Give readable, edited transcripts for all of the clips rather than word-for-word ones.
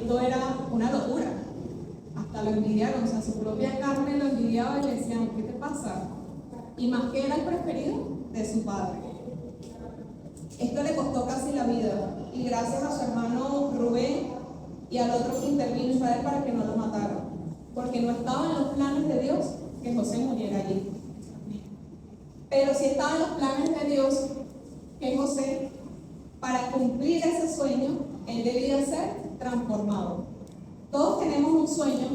esto era una locura. Hasta lo envidiaron, o sea, su propia carne lo envidiaba y le decían, ¿qué te pasa? Y más que era el preferido de su padre. Esto le costó casi la vida, y gracias a su hermano Rubén y al otro que intervino Israel para que no lo mataran, porque no estaba en los planes de Dios que José muriera allí. Pero sí estaba en los planes de Dios que José, para cumplir ese sueño, él debía ser transformado. Todos tenemos un sueño,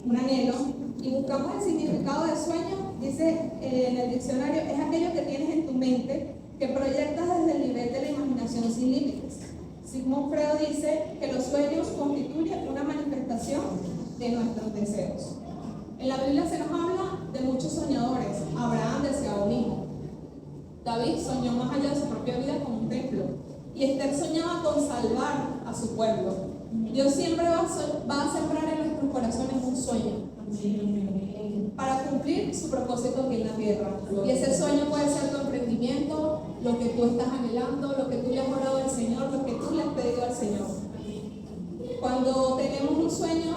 un anhelo, y buscamos el significado del sueño. Dice en el diccionario, es aquello que tienes en tu mente que proyectas desde el nivel de la imaginación sin límites. Sigmund Freud dice que los sueños constituyen una manifestación de nuestros deseos. En la Biblia se nos habla de muchos soñadores. Abraham deseaba un hijo. David soñó más allá de su propia vida con un templo. Y Esther soñaba con salvar a su pueblo. Dios siempre va a sembrar en nuestros corazones un sueño para cumplir su propósito aquí en la tierra. Y ese sueño puede ser tu emprendimiento, lo que tú estás anhelando, lo que tú le has orado al Señor, lo que tú le has pedido al Señor. Cuando tenemos un sueño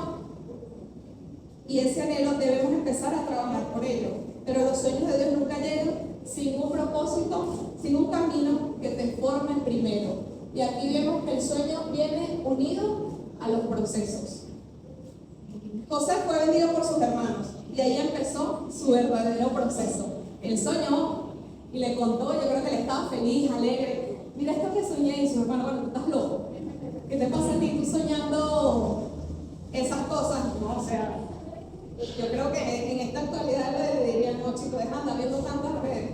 y ese anhelo, debemos empezar a trabajar por ello. Pero los sueños de Dios nunca llegan sin un propósito, sin un camino que te forme primero. Y aquí vemos que el sueño viene unido a los procesos. José fue vendido por sus hermanos y ahí empezó su verdadero proceso. Él soñó y le contó, yo creo que él estaba feliz, alegre. Mira esto que soñé, y su hermano, bueno, tú estás loco. ¿Qué te pasa a ti? Tú soñando esas cosas, ¿no? O sea, yo creo que en esta actualidad le dirían, no chicos, deja andar viendo tantas redes,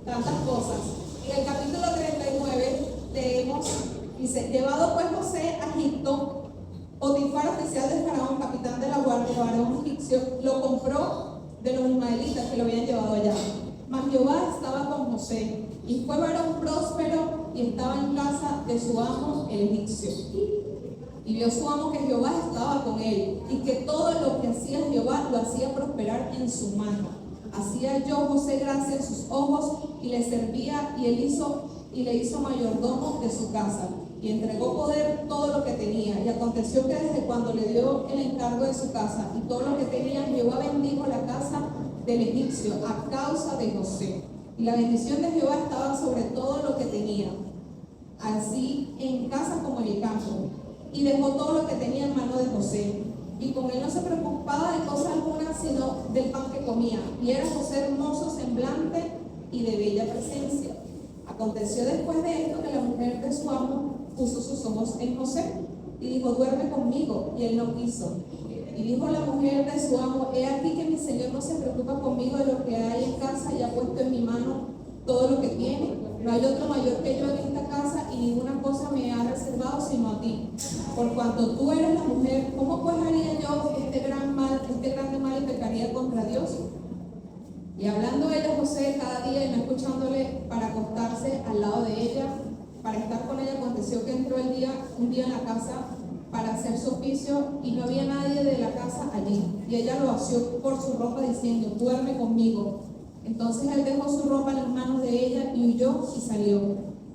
tantas cosas. En el capítulo 39 leemos, dice, llevado pues José a Egipto, Potifar, oficial del faraón, capitán de la guardia, varón egipcio, lo compró de los ismaelitas que lo habían llevado allá. Mas Jehová estaba con José, y fue varón próspero, y estaba en casa de su amo el egipcio. Y vio su amo que Jehová estaba con él, y que todo lo que hacía Jehová lo hacía prosperar en su mano. Hacía yo José gracia en sus ojos, y le servía, y le hizo mayordomo de su casa. Y entregó poder todo lo que tenía. Y aconteció que desde cuando le dio el encargo de su casa y todo lo que tenía, Jehová bendijo la casa del egipcio a causa de José. Y la bendición de Jehová estaba sobre todo lo que tenía, así en casa como en el campo. Y dejó todo lo que tenía en mano de José. Y con él no se preocupaba de cosa alguna, sino del pan que comía. Y era José hermoso semblante y de bella presencia. Aconteció después de esto que la mujer de su amo puso sus ojos en José y dijo, duerme conmigo, y él no quiso. Y dijo la mujer de su amo, he aquí que mi señor no se preocupa conmigo de lo que hay en casa y ha puesto en mi mano todo lo que tiene. No hay otro mayor que yo en esta casa y ninguna cosa me ha reservado sino a ti. Por cuanto tú eres la mujer, ¿cómo pues haría yo este grande mal y pecaría contra Dios? Y hablando ella José cada día y no escuchándole para acostarse al lado de ella, para estar con ella, aconteció que entró un día en la casa para hacer su oficio y no había nadie de la casa allí. Y ella lo asió por su ropa diciendo, duerme conmigo. Entonces él dejó su ropa en las manos de ella y huyó y salió.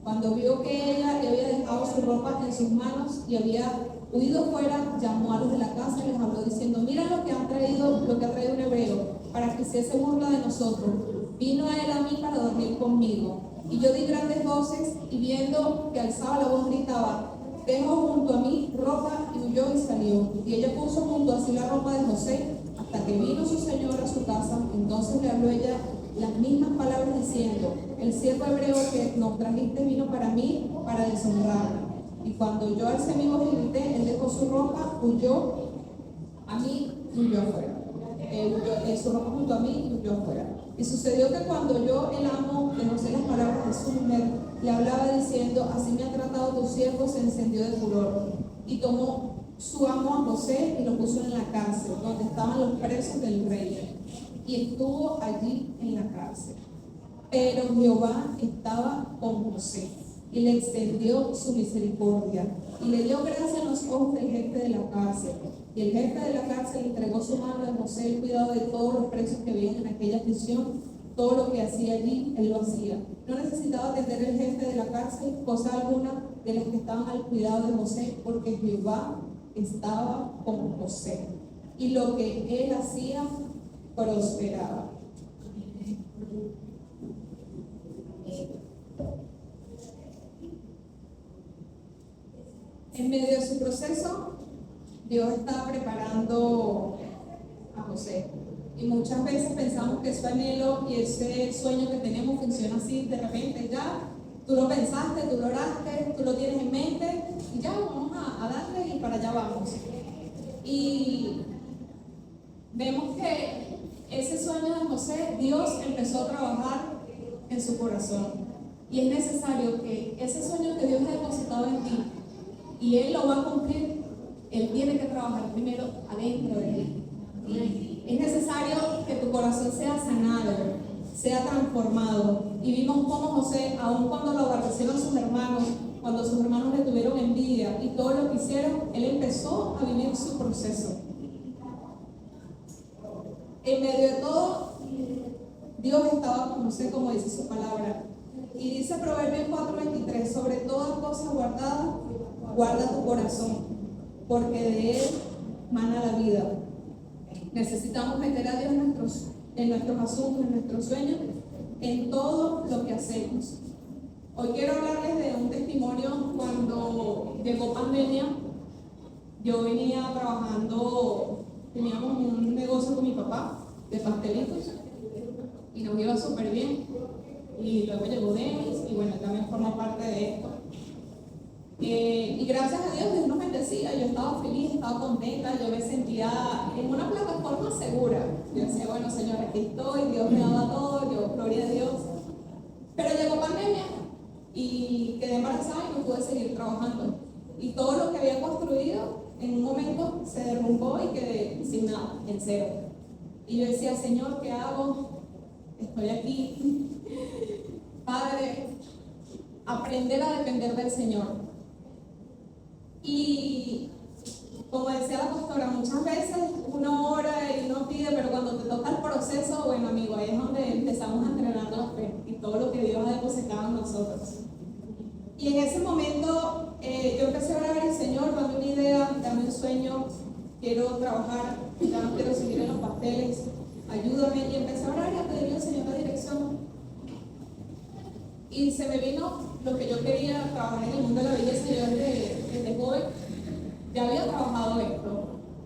Cuando vio que ella le había dejado su ropa en sus manos y había huido fuera, llamó a los de la casa y les habló diciendo, mira lo que ha traído un hebreo, para que hiciese burla de nosotros. Vino a él a mí para dormir conmigo. Y yo di grandes voces, y viendo que alzaba la voz gritaba, dejo junto a mí ropa, y huyó y salió. Y ella puso junto a sí la ropa de José, hasta que vino su señor a su casa. Entonces le habló ella las mismas palabras diciendo, el siervo hebreo que nos trajiste vino para mí, para deshonrarme. Y cuando yo alcé mi voz y grité, él dejó su ropa, huyó a mí y huyó afuera. Su ropa junto a mí y huyó afuera. Y sucedió que cuando yo, el amo, le conocé las palabras de su mujer, le hablaba diciendo, así me ha tratado tu siervo, se encendió de furor. Y tomó su amo a José y lo puso en la cárcel, donde estaban los presos del rey. Y estuvo allí en la cárcel. Pero Jehová estaba con José y le extendió su misericordia y le dio gracia en los ojos del jefe de la cárcel. Y el jefe de la cárcel entregó su mano a José el cuidado de todos los presos que vivían en aquella prisión. Todo lo que hacía allí, él lo hacía. No necesitaba atender el jefe de la cárcel cosa alguna de las que estaban al cuidado de José, porque Jehová estaba con José y lo que él hacía prosperaba. En medio de su proceso, Dios estaba preparando a José. Y muchas veces pensamos que ese anhelo y ese sueño que tenemos funciona así de repente. Ya, tú lo pensaste, tú lo oraste, tú lo tienes en mente y ya vamos a darle y para allá vamos. Y vemos que ese sueño de José, Dios empezó a trabajar en su corazón. Y es necesario que ese sueño que Dios ha depositado en ti y Él lo va a cumplir, Él tiene que trabajar primero adentro de ti. Es necesario que tu corazón sea sanado, sea transformado. Y vimos cómo José, aun cuando lo aborrecieron sus hermanos, cuando sus hermanos le tuvieron envidia y todo lo que hicieron, él empezó a vivir su proceso. En medio de todo, Dios estaba con José, como dice su palabra. Y dice Proverbios 4:23, sobre toda cosa guardada, guarda tu corazón, porque de él mana la vida. Necesitamos meter a Dios en nuestros asuntos, en nuestros sueños, en todo lo que hacemos. Hoy quiero hablarles de un testimonio. Cuando llegó pandemia, yo venía trabajando, teníamos un negocio con mi papá de pastelitos y nos iba súper bien. Y luego llegó Denis y bueno, también forma parte de esto. Y gracias a Dios nos bendecía, yo estaba feliz, estaba contenta, yo me sentía en una plataforma segura. Yo decía, bueno Señor, aquí estoy, Dios me daba todo, yo, gloria a Dios. Pero llegó pandemia y quedé embarazada y no pude seguir trabajando. Y todo lo que había construido en un momento se derrumbó y quedé sin nada, en cero. Y yo decía, Señor, ¿qué hago? Estoy aquí. Padre, aprender a depender del Señor. Y como decía la pastora, muchas veces uno ora y uno pide, pero cuando te toca el proceso, bueno amigo, ahí es donde empezamos a entrenar la fe y todo lo que Dios ha depositado en nosotros. Y en ese momento yo empecé a orar al Señor, dame una idea, dame un sueño, quiero trabajar, ya no quiero seguir en los pasteles, ayúdame. Y empecé a orar y a pedirle al Señor la dirección. Y se me vino lo que yo quería, trabajar en el mundo de la belleza. Yo desde joven ya había trabajado esto.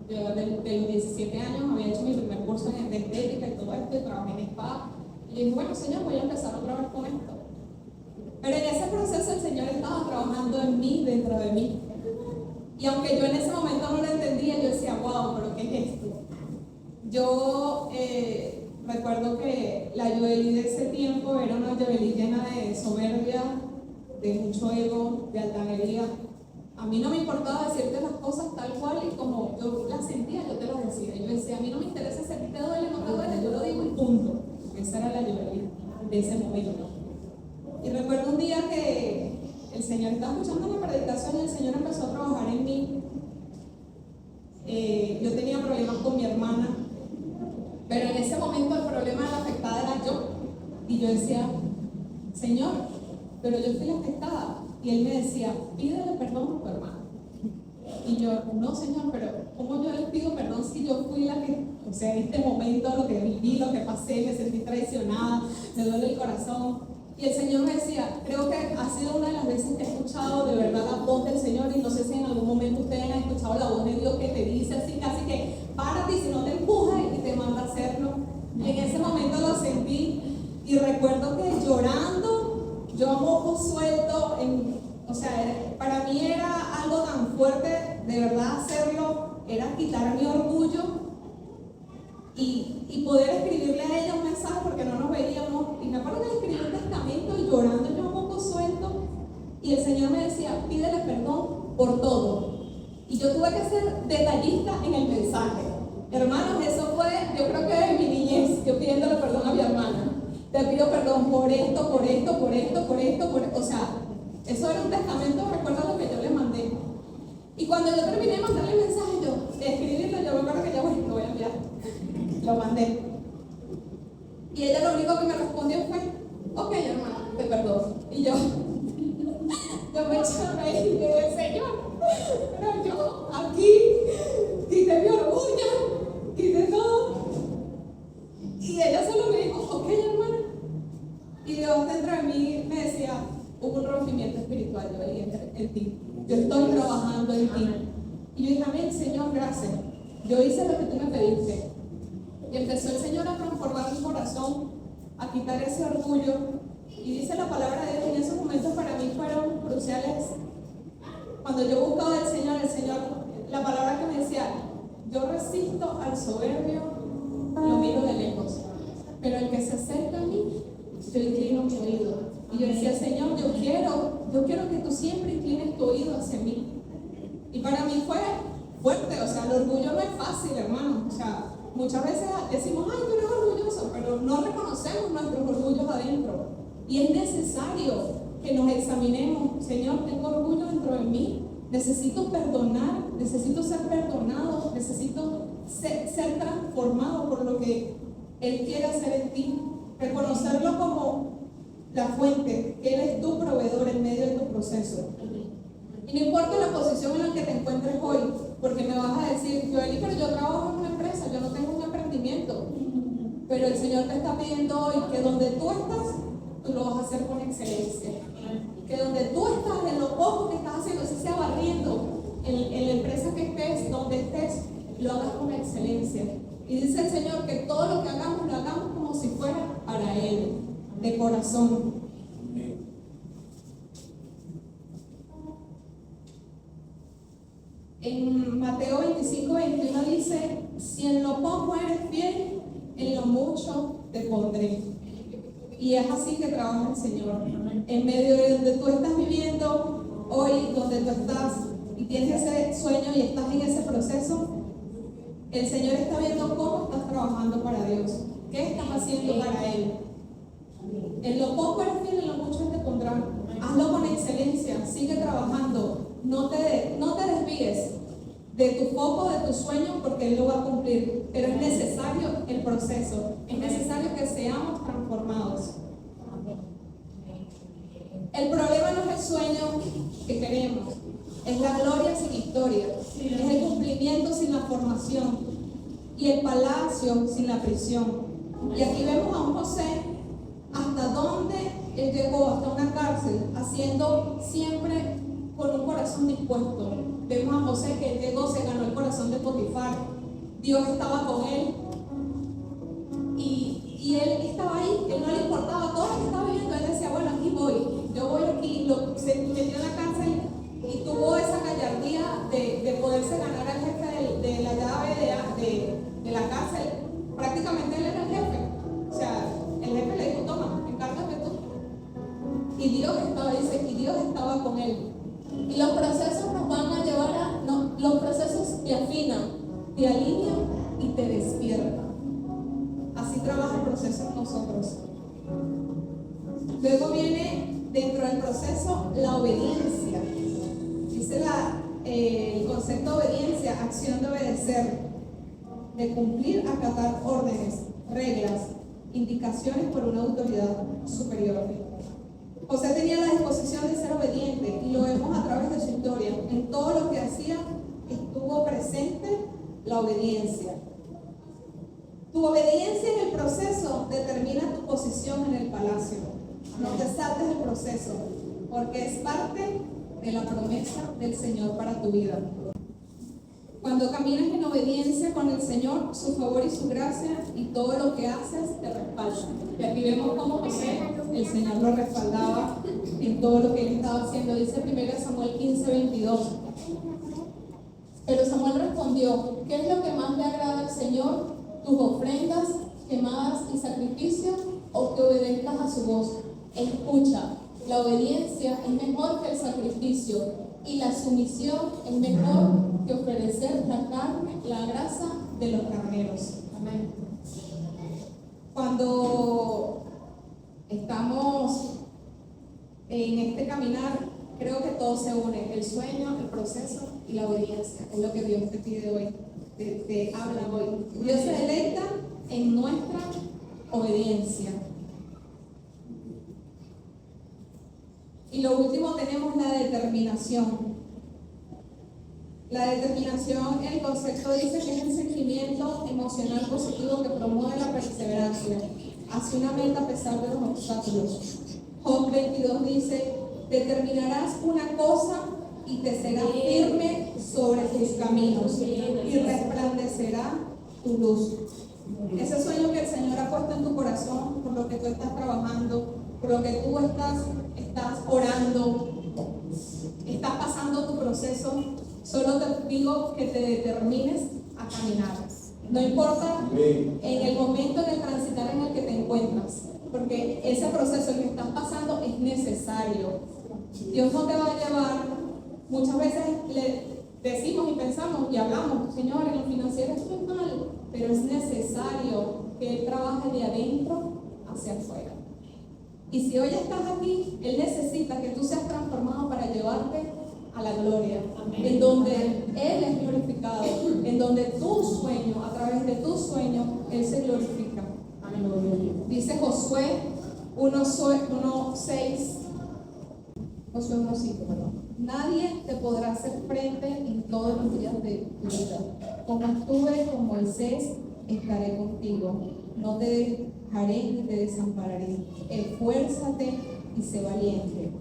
Yo de los 17 años había hecho mi primer curso de estética y todo esto, y trabajé en spa. Y dije, bueno Señor, voy a empezar otra vez con esto. Pero en ese proceso el Señor estaba trabajando en mí, dentro de mí. Y aunque yo en ese momento no lo entendía, yo decía, wow, pero ¿qué es esto? Yo recuerdo que la Joely de ese tiempo era una Joely llena de soberbia, de mucho ego, de altanería. A mí no me importaba decirte las cosas tal cual y como yo las sentía, yo te las decía. Yo decía, a mí no me interesa si a ti te duele o no te duele, yo lo digo y punto. Esa era la Joely de ese momento. Y recuerdo un día que el Señor estaba escuchando mi predicación y el Señor empezó a trabajar en mí. Yo tenía problemas con mi hermana, pero en ese momento el problema de la afectada era yo. Y yo decía, Señor, pero yo fui la afectada. Y Él me decía, pídele perdón a tu hermana. Y yo, no Señor, pero ¿cómo yo le pido perdón si yo fui la que, o sea, en este momento lo que viví, lo que pasé, me sentí traicionada, me duele el corazón? Y el Señor me decía, creo que ha sido una de las veces que he escuchado de verdad la voz del Señor, y no sé si en algún momento ustedes han escuchado la voz de Dios que te dice así, casi que párate y si no te empuja y te manda a hacerlo. Y en ese momento lo sentí y recuerdo que llorando, yo a moco suelto, o sea, para mí era algo tan fuerte, de verdad hacerlo, era quitar mi orgullo y poder escribirle a ella un mensaje porque no nos veíamos. Y me acuerdo que le escribí un testamento llorando yo un poco suelto, y el Señor me decía, pídele perdón por todo. Y yo tuve que ser detallista en el mensaje. Hermanos, eso fue, yo creo que de mi niñez, yo pidiéndole perdón a mi hermana. Te pido perdón por esto, por esto, por esto, por esto, o sea, eso era un testamento, recuerdo lo que yo le mandé. Y cuando yo terminé de mandarle el mensaje, yo, de escribirlo, yo me acuerdo que ya, bueno, lo voy a enviar. Lo mandé. Y ella lo único que me respondió fue, ok, hermana, te perdono. Y yo me eché a reír y dije, Señor, pero yo aquí trabajando en ti. Yo estoy trabajando en ti. Y yo dije, amén, Señor, gracias. Yo hice lo que tú me pediste. Y empezó el Señor a transformar mi corazón, a quitar ese orgullo. Y dice la palabra de Dios, en esos momentos para mí fueron cruciales. Cuando yo buscaba al Señor, la palabra que me decía, yo resisto al soberbio, lo miro de lejos. Pero el que se acerca a mí, yo inclino mi oído. Y yo decía, Señor, yo quiero que tú siempre inclines tu oído hacia mí. Y para mí fue fuerte, o sea, el orgullo no es fácil, hermano. O sea, muchas veces decimos, ay, tú eres orgulloso, pero no reconocemos nuestros orgullos adentro. Y es necesario que nos examinemos. Señor, tengo orgullo dentro de mí. Necesito perdonar, necesito ser perdonado, necesito ser transformado por lo que Él quiere hacer en ti. Reconocerlo como la fuente, que Él es tu proveedor en medio de tu proceso. Y no importa la posición en la que te encuentres hoy, porque me vas a decir, Joely, pero yo trabajo en una empresa, yo no tengo un emprendimiento. Pero el Señor te está pidiendo hoy que donde tú estás, tú lo vas a hacer con excelencia. Que donde tú estás, en lo poco que estás haciendo, si sea barriendo, en la empresa que estés, donde estés, lo hagas con excelencia. Y dice el Señor que todo lo que hagamos, lo hagamos como si fuera para Él, de corazón. En Mateo 25:21 dice, si en lo poco eres fiel, en lo mucho te pondré. Y es así que trabaja el Señor. En medio de donde tú estás viviendo hoy, donde tú estás y tienes ese sueño y estás en ese proceso, el Señor está viendo cómo estás trabajando para Dios. ¿Qué estás haciendo para Él? En lo poco eres fiel, en lo mucho Él te pondrá. Hazlo con excelencia, sigue trabajando. No te desvíes de tu foco, de tu sueño, porque Él lo va a cumplir. Pero es necesario el proceso, es necesario que seamos transformados. El problema no es el sueño que queremos, es la gloria sin historia, es el cumplimiento sin la formación y el palacio sin la prisión. Y aquí vemos a un José hasta dónde él llegó, hasta una cárcel, haciendo siempre con un corazón dispuesto. Vemos a José que él llegó, se ganó el corazón de Potifar. Dios estaba con él y él estaba ahí, él no le importaba todo lo que estaba viviendo. Él decía, bueno, aquí voy, yo voy aquí. Se metió en la cárcel y tuvo esa gallardía de poderse ganar al jefe de la llave de la cárcel. Prácticamente él era el jefe. O sea, el jefe le dijo, toma, encárgate tú. Y Dios estaba con él. Y los procesos nos van a llevar los procesos te afinan, te alinean y te despiertan. Así trabaja el proceso en nosotros. Luego viene dentro del proceso la obediencia. Dice el concepto de obediencia, acción de obedecer, de cumplir, acatar órdenes, reglas, indicaciones por una autoridad superior. José tenía la disposición de ser obediente y lo vemos a través de su historia. En todo lo que hacía estuvo presente la obediencia. Tu obediencia en el proceso determina tu posición en el palacio. No te saltes del proceso, porque es parte de la promesa del Señor para tu vida. Cuando caminas en obediencia con el Señor, su favor y su gracia y todo lo que haces te respaldan. Y aquí vemos cómo José, el Señor lo respaldaba en todo lo que él estaba haciendo. Dice 1 Samuel 15:22. Pero Samuel respondió, ¿qué es lo que más le agrada al Señor? ¿Tus ofrendas, quemadas y sacrificios, o que obedezcas a su voz? Escucha, la obediencia es mejor que el sacrificio y la sumisión es mejor que ofrecer la carne, la grasa de los carneros. Amén. Cuando estamos en este caminar, creo que todo se une, el sueño, el proceso y la obediencia. Es lo que Dios te pide hoy, te habla hoy. Dios se deleita en nuestra obediencia. Y lo último tenemos la determinación. La determinación, el concepto dice que es el sentimiento emocional positivo que promueve la perseverancia hacia una meta a pesar de los obstáculos. Job 22 dice, determinarás una cosa y te será firme sobre tus caminos y resplandecerá tu luz. Ese sueño que el Señor ha puesto en tu corazón, por lo que tú estás trabajando, por lo que tú estás orando, estás pasando tu proceso, solo te digo que te determines a caminar. No importa en el momento, en el transitar en el que te encuentras, porque ese proceso que estás pasando es necesario. Dios no te va a llevar, muchas veces le decimos y pensamos y hablamos, Señor, en lo financiero estoy mal, pero es necesario que Él trabaje de adentro hacia afuera. Y si hoy estás aquí, Él necesita que tú seas transformado para llevarte a la gloria. Amén. En donde Él es glorificado, en donde tu sueño, a través de tu sueño, Él se glorifica. Amén. Dice Josué 1:6, Josué 1:5, perdón. Nadie te podrá hacer frente en todos los días de tu vida. Como estuve con Moisés, estaré contigo. No te dejaré ni te desampararé. Esfuérzate y sé valiente,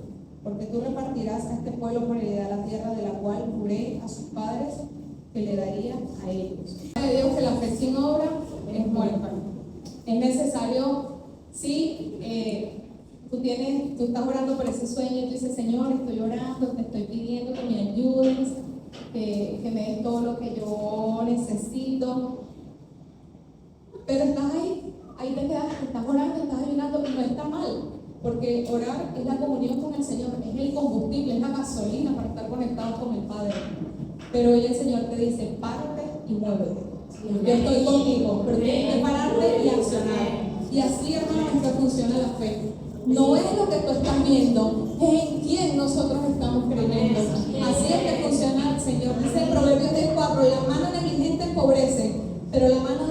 porque tú repartirás a este pueblo por heredad la tierra de la cual juré a sus padres que le daría a ellos. De Dios que la fe sin obra es muerta. Es necesario, sí, tú estás orando por ese sueño y tú dices, Señor, estoy orando, te estoy pidiendo que me ayudes, que me des todo lo que yo necesito. Pero estás ahí te quedas, estás orando, estás ayunando, y no está mal, porque orar es la comunión con el Señor, es el combustible, es la gasolina para estar conectados con el Padre. Pero hoy el Señor te dice, párate y muévete. Yo estoy contigo, pero tienes que pararte y accionar. Y así, hermano, es que funciona la fe. No es lo que tú estás viendo, es en quién nosotros estamos creyendo. Así es que funciona el Señor. Dice el Proverbios 10:4, la mano negligente empobrece, pero la mano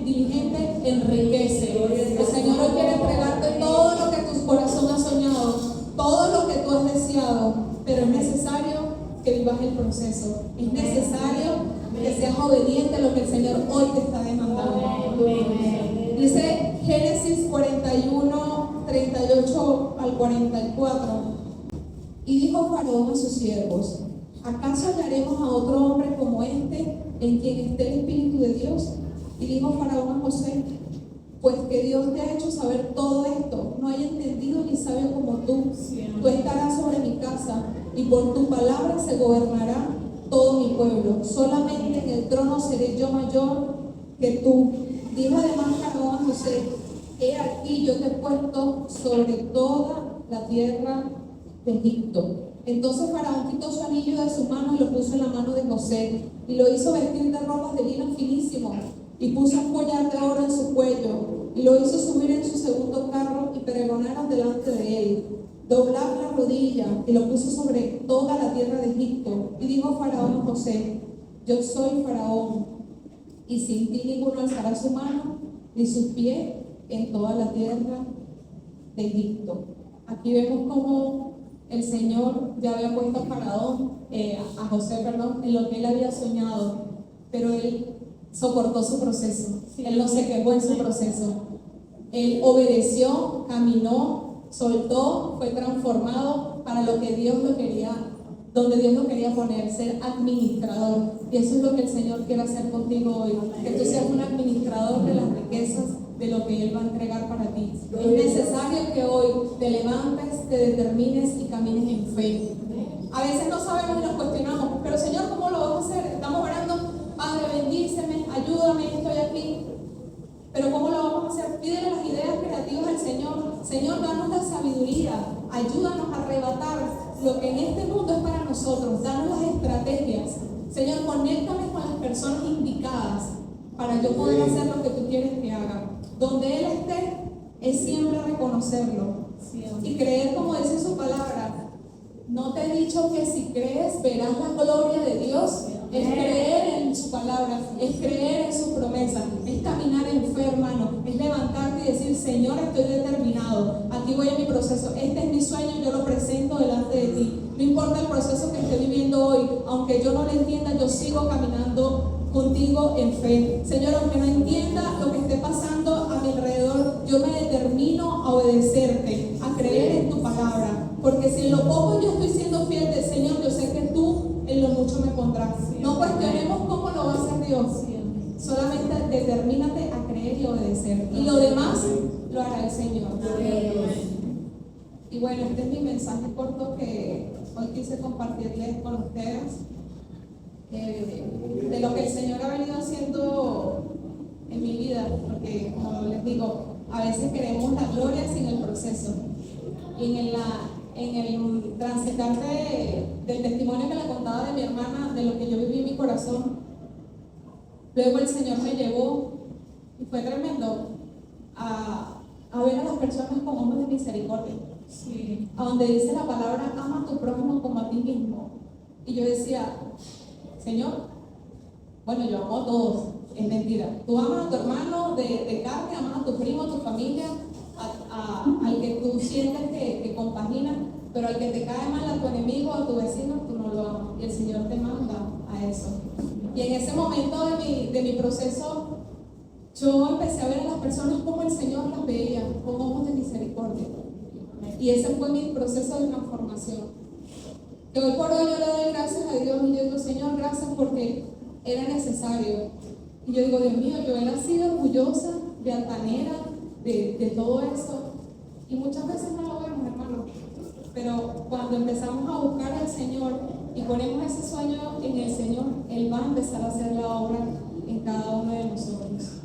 diligente enriquece. El Señor hoy quiere entregarte todo lo que tu corazón ha soñado, todo lo que tú has deseado, pero es necesario que vivas el proceso. Es necesario que seas obediente a lo que el Señor hoy te está demandando. Dice Génesis 41, 38 al 44. Y dijo Faraón a sus siervos, ¿acaso hallaremos a otro hombre como este, en quien esté el Espíritu de Dios? Y dijo Faraón a José, pues que Dios te ha hecho saber todo esto, no hay entendido ni sabio como tú. Tú estarás sobre mi casa, y por tu palabra se gobernará todo mi pueblo. Solamente en el trono seré yo mayor que tú. Dijo además Faraón a José, he aquí yo te he puesto sobre toda la tierra de Egipto. Entonces Faraón quitó su anillo de su mano y lo puso en la mano de José, y lo hizo vestir de ropas de lino finísimo, y puso un collar de oro en su cuello, y lo hizo subir en su segundo carro, y pregonaron delante de él, doblar la rodilla, y lo puso sobre toda la tierra de Egipto. Y dijo Faraón a José, yo soy Faraón, y sin ti ninguno alzará su mano, ni sus pies en toda la tierra de Egipto. Aquí vemos cómo el Señor ya había puesto a José, en lo que él había soñado, pero él soportó su proceso. Él no se quejó en su proceso. Él obedeció, caminó, soltó, fue transformado para lo que Dios lo quería, donde Dios lo quería poner, ser administrador. Y eso es lo que el Señor quiere hacer contigo hoy, que tú seas un administrador de las riquezas de lo que Él va a entregar para ti. Es necesario que hoy te levantes, te determines y camines en fe. A veces no sabemos y nos cuestionamos, pero Señor, ¿cómo lo vamos a hacer? Estamos orando, Padre, bendíceme, ayúdame, estoy aquí. Pero ¿cómo lo vamos a hacer? Pídele las ideas creativas al Señor. Señor, danos la sabiduría, ayúdanos a arrebatar lo que en este mundo es para nosotros, danos las estrategias. Señor, conéctame con las personas indicadas para yo poder hacer lo que tú quieres que haga. Donde Él esté, es siempre reconocerlo y creer como dice su palabra. No te he dicho que si crees verás la gloria de Dios. Es creer en su palabra, es creer en su promesa, es caminar en fe, hermano, es levantarte y decir, Señor, estoy determinado, aquí voy a mi proceso, este es mi sueño, yo lo presento delante de ti. No importa el proceso que esté viviendo hoy, aunque yo no lo entienda, yo sigo caminando contigo en fe. Señor, aunque no entienda lo que esté pasando a mi alrededor, yo me determino a obedecerte, a creer en tu palabra, porque si en lo poco yo estoy siendo fiel del Señor, yo sé que tú en lo mucho me pondrás. No cuestionemos cómo lo va a hacer Dios. Solamente determínate a creer y obedecer. Y lo demás lo hará el Señor. Y bueno, este es mi mensaje corto que hoy quise compartirles con ustedes. De lo que el Señor ha venido haciendo en mi vida. Porque, como les digo, a veces queremos la gloria sin el proceso. Y en el transitar del testimonio que le contaba de mi hermana, de lo que yo viví en mi corazón, luego el Señor me llevó, y fue tremendo, a ver a las personas con ojos de misericordia. Sí. A donde dice la palabra, ama a tu prójimo como a ti mismo. Y yo decía, Señor, bueno, yo amo a todos, es mentira. Tú amas a tu hermano de carne, amas a tu primo, a tu familia, al que tú sientes que compagina, pero al que te cae mal, a tu enemigo, a tu vecino, tú no lo amas. Y el Señor te manda a eso. Y en ese momento de mi proceso, yo empecé a ver a las personas como el Señor las veía, con ojos de misericordia. Y ese fue mi proceso de transformación. Que hoy por hoy yo le doy gracias a Dios y yo digo, Señor, gracias porque era necesario. Y yo digo, Dios mío, yo era así de orgullosa, de altanera, de todo eso. Y muchas veces no lo vemos, hermano. Pero cuando empezamos a buscar al Señor y ponemos ese sueño en el Señor, Él va a empezar a hacer la obra en cada uno de nosotros.